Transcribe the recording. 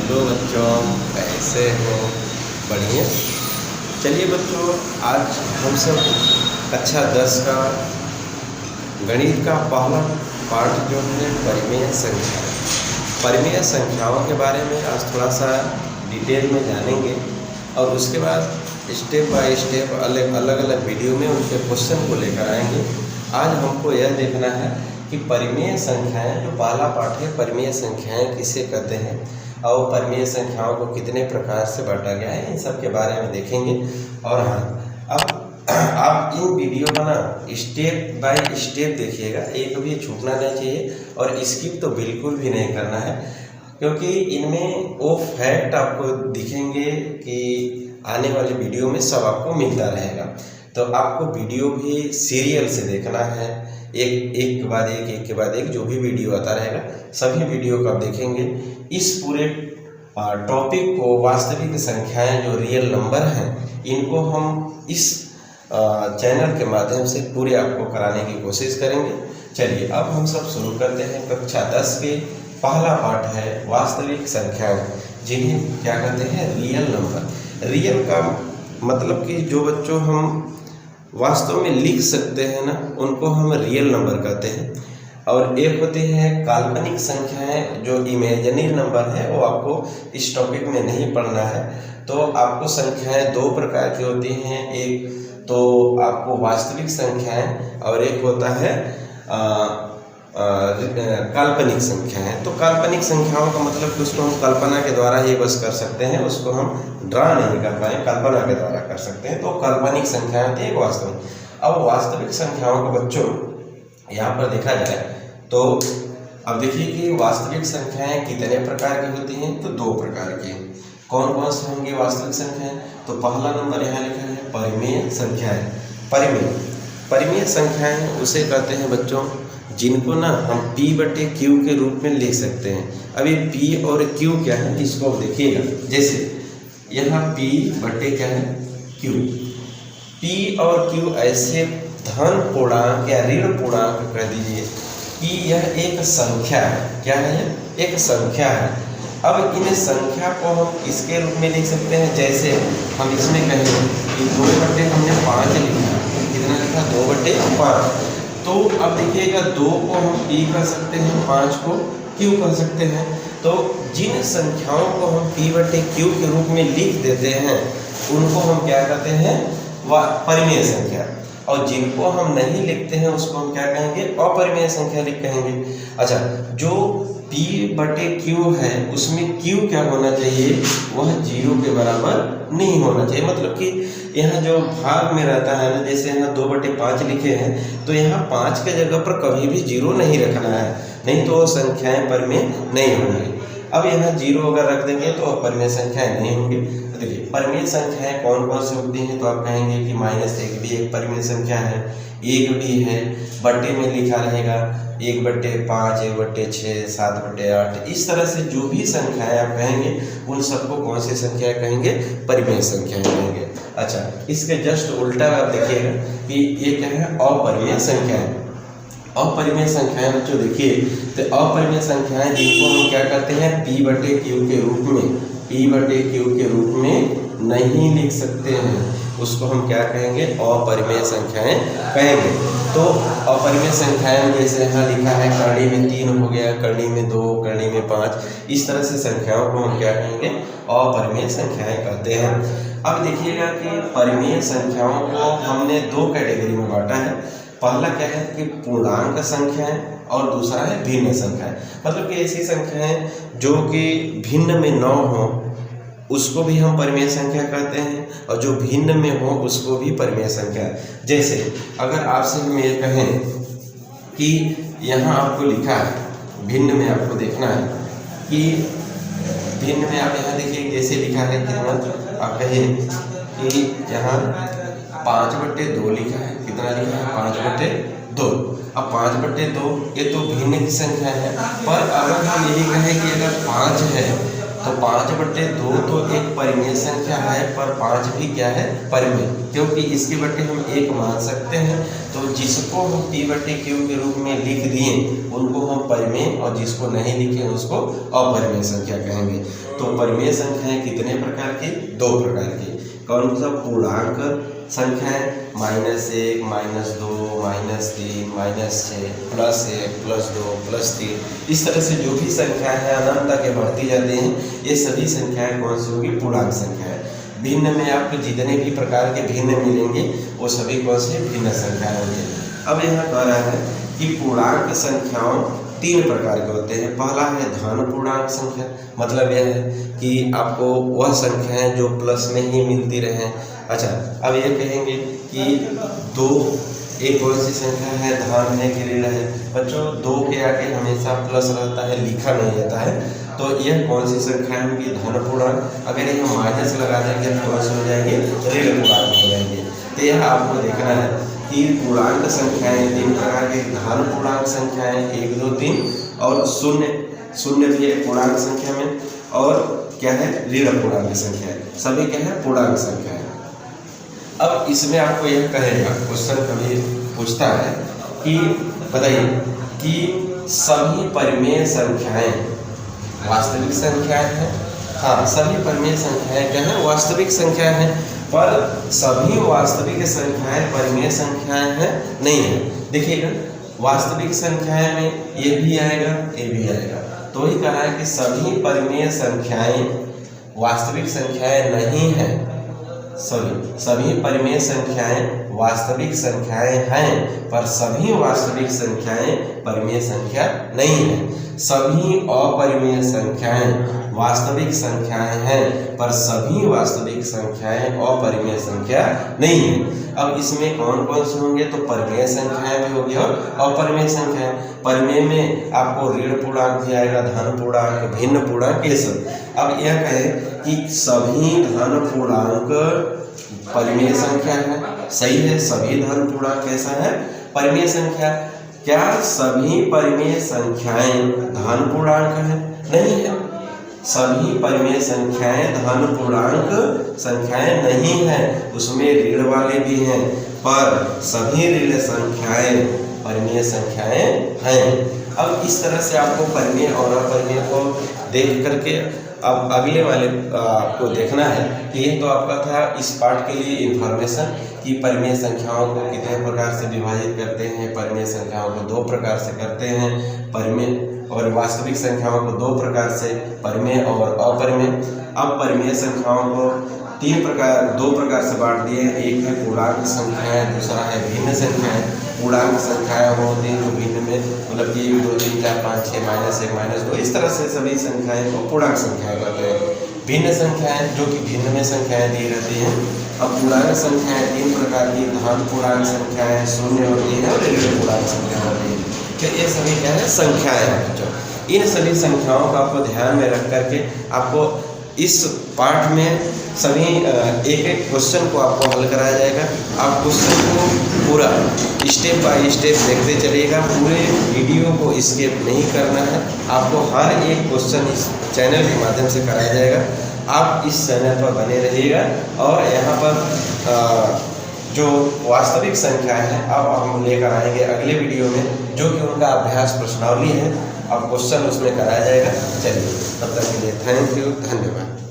Hello बच्चों, कैसे हो? बढ़िया। चलिए बच्चों, आज हम सब कक्षा 10 का गणित का पहला पाठ जो है परिमेय संख्याओं के बारे में आज थोड़ा सा डिटेल में जानेंगे और उसके बाद स्टेप बाय स्टेप अलग अलग वीडियो में उनके क्वेश्चन को लेकर आएंगे। आज हमको यह देखना है कि परिमेय संख्याएं, जो पहला पाठ है परिमेय संख्याएं किसे कहते हैं और परिमेय संख्याओं को कितने प्रकार से बांटा गया है, इन सब के बारे में देखेंगे। और हाँ, अब आप इन वीडियो का ना स्टेप बाय स्टेप देखिएगा, एक भी छूटना नहीं चाहिए और स्किप तो बिल्कुल भी नहीं करना है, क्योंकि इनमें वो फैक्ट आपको दिखेंगे कि आने वाले वीडियो में सब आपको मिलता रहेगा। तो आपको वीडियो भी सीरियल से देखना है, एक के बाद एक जो भी वीडियो आता रहेगा सभी वीडियो को आप देखेंगे। इस पूरे टॉपिक को वास्तविक संख्याएं जो रियल नंबर हैं, इनको हम इस चैनल के माध्यम से पूरे आपको कराने की कोशिश करेंगे। चलिए अब हम सब शुरू करते हैं। कक्षा 10 के पहला पाठ है वास्तविक संख्याएं, जिन्हें क्या कहते हैं? Real number. रियल का मतलब कि जो बच्चों हम वास्तव में लिख सकते हैं ना, उनको हम रियल नंबर कहते हैं। और एक होती है काल्पनिक संख्याएं, जो इमेजिनरी नंबर है, वो आपको इस टॉपिक में नहीं पढ़ना है। तो आपको संख्याएं दो प्रकार की होती हैं, एक तो आपको वास्तविक संख्याएं और एक होता है काल्पनिक संख्याएं। तो काल्पनिक संख्याओं का मतलब कि उसको हम कल्पना के द्वारा ही बस कर सकते हैं, उसको हम ड्रा नहीं कर पाए, कल्पना के द्वारा कर सकते हैं। तो काल्पनिक संख्याएं होती है एक वास्तविक। अब वास्तविक संख्याओं को बच्चों यहाँ पर देखा जाए तो अब देखिए कि वास्तविक संख्याएं कितने प्रकार की होती हैं। तो दो प्रकार की। कौन कौन से होंगे वास्तविक संख्याएं? तो पहला नंबर यहाँ लिखा है परिमेय संख्याएं। परिमेय संख्याएं उसे कहते हैं बच्चों जिनको ना हम P/Q के रूप में लिख सकते हैं। अब ये P और Q क्या है, इसको देखिएगा। जैसे यहाँ P/क्या है? Q। P और Q ऐसे धन पूर्णांक या ऋण पूर्णांक कह दीजिए कि यह एक संख्या है। क्या है? यह एक संख्या है। अब इन संख्या को हम इसके रूप में लिख सकते हैं, जैसे हम इसमें कहें कि 2/5 लिखा, कितना लिखा? 2/5। तो अब देखिएगा 2 को हम P कह सकते हैं, 5 को Q कह सकते हैं। तो जिन संख्याओं को हम P/Q के रूप में लिख देते हैं उनको हम क्या कहते हैं? वह परिमेय संख्या। और जिनको हम नहीं लिखते हैं उसको हम क्या कहेंगे? अपरिमेय संख्या कहेंगे। अच्छा, जो P/Q है उसमें Q क्या होना चाहिए? वह 0 के बराबर नहीं होना चाहिए। मतलब कि यहाँ जो भाग में रहता है ना, जैसे यहाँ 2/5 लिखे हैं, तो यहाँ 5 के जगह पर कभी भी 0 नहीं रखना है, नहीं तो संख्याएं परिमेय नहीं होंगी। अब यहाँ 0 अगर रख देंगे तो परिमेय संख्याएं नहीं होंगी। तो देखिए परिमेय संख्याएं कौन कौन सी होती हैं? तो आप कहेंगे कि -1 भी एक परिमेय संख्या है, 1 भी है, बट्टे में लिखा रहेगा 1/5, 1/6, 7/8। इस तरह से जो भी संख्याएं आप कहेंगे उन सबको कौन सी संख्या कहेंगे? परिमेय संख्याएं कहेंगे। अच्छा, इसके जस्ट उल्टा आप देखिएगा कि ये क्या है? अपरिमेय संख्याएं। अपरिमेय संख्याएं बच्चों देखिए, तो अपरिमेय संख्याएं जिनको हम क्या करते हैं? P/Q के रूप में नहीं लिख सकते हैं, उसको हम क्या कहेंगे? अपरिमेय संख्याएं कहेंगे। तो अपरिमेय संख्याएं जैसे यहाँ लिखा है करणी में 3 हो गया, करणी में 2, करणी में 5, इस तरह से संख्याओं को हम क्या कहेंगे? अपरिमेय संख्याएं कहते हैं। अब देखिएगा कि परिमेय संख्याओं को हमने 2 कैटेगरी में बांटा है। पहला क्या है कि पूर्णांक संख्याएं और दूसरा है भिन्न संख्याएं। मतलब कि ऐसी संख्याएं जो कि भिन्न में 9 हो उसको भी हम परिमेय संख्या कहते हैं, और जो भिन्न में हो उसको भी परिमेय संख्या। जैसे अगर आपसे हम ये कहें कि यहाँ आपको लिखा है भिन्न में, आपको देखना है कि भिन्न में आप यहाँ देखिए जैसे लिखा है कितना, आप कहें कि यहाँ 5/2 लिखा है। कितना लिखा है? 5/2। अब 5/2 ये तो भिन्न की संख्या है, पर अगर हम यही कहें कि अगर 5 है तो 5/2 तो एक परिमेय संख्या है, पर 5 भी क्या है? परिमेय, क्योंकि इसके बट्टे हम 1 मान सकते हैं। तो जिसको हम P/Q के रूप में लिख दिए उनको हम परिमेय, और जिसको नहीं लिखे उसको अपरिमेय संख्या कहेंगे। तो परिमेय संख्याएं कितने प्रकार की? 2 प्रकार की। कौन सा? पूर्णांक संख्याएं, -1, -2, -3, -6, +1, +2, +3, इस तरह से जो भी संख्याएं हैं अनंत तक बढ़ती जाती हैं, ये सभी संख्याएं कौन सी होगी? पूर्णांक संख्याएं। भिन्न में आपको जितने भी प्रकार के भिन्न मिलेंगे वो सभी कौन से? भिन्न संख्याएं होंगी। अब यहाँ कह रहा है कि पूर्णांक संख्याओं 3 प्रकार के होते हैं। पहला है धन पूर्णांक संख्या, मतलब यह है कि आपको वह संख्याएं जो प्लस में ही मिलती रहें। अच्छा, अब ये कहेंगे कि 2 एक कौन सी संख्या है? धन है कि ऋण है? बच्चों 2 के आगे हमेशा प्लस रहता है, लिखा नहीं जाता है, तो यह कौन सी संख्या होगी? धन पूर्णांक। अगर यह माइनस लगा देंगे तो कौन सी हो जाएगी? ऋण पूर्णांक हो जाएंगे। तो यह आपको देखना है कि पूर्णांक संख्याएं 3 प्रकार के, धन पूर्णांक संख्याएं 1, 2, 3 और शून्य भी है पूर्णांक संख्या में, और क्या है? ऋण पूर्णांक संख्या। सभी क्या है? पूर्णांक संख्या है। अब इसमें आपको यह कहेगा, क्वेश्चन कभी पूछता है कि बताइए कि सभी परिमेय संख्याएं वास्तविक संख्याएं हैं। हाँ, सभी परिमेय संख्याएं क्या है? वास्तविक संख्याएं हैं, पर सभी वास्तविक संख्याएं परिमेय संख्याएं हैं नहीं है। देखिएगा, वास्तविक संख्याएं में ये भी आएगा, ये भी आएगा, तो ही कहा है कि सभी परिमेय संख्याएं वास्तविक संख्याएं नहीं हैं। सभी परिमेय संख्याएं वास्तविक संख्याएं हैं, पर सभी वास्तविक संख्याएं परिमेय संख्या नहीं है। सभी अपरिमेय संख्याएं वास्तविक संख्याएं हैं, पर सभी वास्तविक संख्याएं अपरिमेय संख्या नहीं है। अब इसमें कौन कौन से होंगे? तो परिमेय संख्याएं भी होगी और अपरिमेय संख्याएं। परिमेय में आपको ऋण पूर्णांक भी आएगा, धन पूर्णांक, भिन्न पूर्णांक, ये सब। अब यह कहे कि सभी धन पूर्णांक परिमेय संख्या है, सही है, सभी धन पूर्णांक कैसा है? परिमेय संख्या। क्या सभी परिमेय संख्याएं धन पूर्णांक है? नहीं है। सभी परिमेय संख्याएं धन पूर्णांक संख्याएं नहीं हैं, उसमें ऋण वाले भी हैं, पर सभी ऋण संख्याएं परिमेय संख्याएं हैं। अब इस तरह से आपको परिमेय और अपरिमेय को देख करके अब अगले वाले आपको देखना है कि ये तो आपका था इस पार्ट के लिए इंफॉर्मेशन कि परिमेय संख्याओं को कितने प्रकार से विभाजित करते हैं। परिमेय संख्याओं को 2 प्रकार से करते हैं, परिमेय और वास्तविक संख्याओं को 2 प्रकार से, परिमेय और अपरिमेय। अब परिमेय संख्याओं को 2 प्रकार से बांट दिए हैं। एक है पूर्णांक संख्याएं, दूसरा है भिन्न संख्याएं। पूर्णांक संख्याएं होती हैं जो भिन्न में, मतलब कि 1, 2, 3, 4, 5, 6, -1, -2, इस तरह से सभी संख्याएं को पूर्णांक संख्याएं कहते हैं। भिन्न संख्याएं जो कि भिन्न में संख्याएं दी रहती हैं। अब पूर्णांक संख्याएं 3 प्रकार की, धन पूर्णांक संख्याएं, शून्य होती है और ऋण पूर्णांक संख्या होती है। तो ये सभी क्या है? संख्याएं हैं। जो इन सभी संख्याओं को आपको ध्यान में रख करके आपको इस पाठ में सभी एक एक क्वेश्चन को आपको हल कराया जाएगा। आप क्वेश्चन को पूरा स्टेप बाय स्टेप देखते चलिएगा, पूरे वीडियो को स्किप नहीं करना है। आपको हर एक क्वेश्चन इस चैनल के माध्यम से कराया जाएगा। आप इस चैनल पर बने रहिएगा और यहाँ पर जो वास्तविक संख्या है अब हम लेकर आएंगे अगले वीडियो में, जो कि उनका अभ्यास प्रश्नावली है। अब क्वेश्चन उसमें कराया जाएगा। चलिए, तब तक के लिए थैंक यू, धन्यवाद।